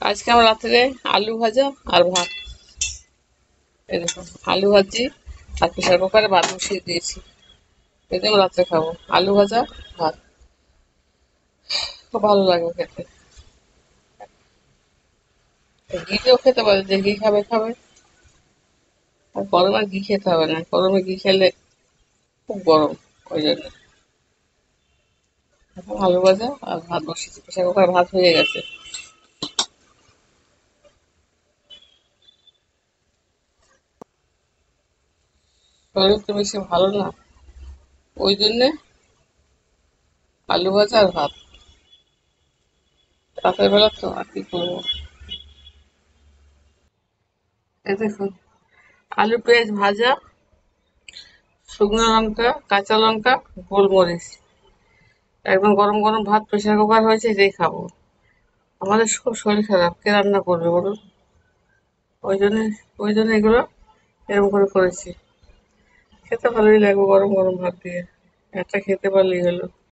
আজকে আমার রাত্রে আলু ভাজা আর ভাত। এই দেখো, আলু ভাজি আর প্রেশার কুকারে ভাত বসিয়ে দিয়েছি। এটা আমি রাত্রে খাবো, আলু ভাজা ভাত। খুব ভালো লাগবে খেতে। ঘি দিয়েও খেতে পারে, যে ঘি খাবে খাবে। আর গরমে ঘি খেতে হবে না, গরমে ঘি খেলে খুব গরম। ওই জন্য এখন আলু ভাজা আর ভাত বসিয়েছি, প্রেশার কুকারে ভাত হয়ে গেছে। শরীর তো বেশি ভালো না, ওই জন্যে আলু ভাজা আর ভাত। রাতের বেলা তো আর কি করবো। এই দেখুন, আলু পেঁয়াজ ভাজা, শুকনো লঙ্কা, কাঁচা লঙ্কা, গোলমরিচ, একদম গরম গরম ভাত প্রেশার কুকার হয়েছে, এটাই খাবো। আমাদের খুব শরীর খারাপ, কে রান্না করবে বলুন? ওই জন্য ওই জন্য এগুলো এরকম করে করেছি। খেতে ভালোই লাগবে গরম গরম ভাত দিয়ে, একটা খেতে পারলেই হলো।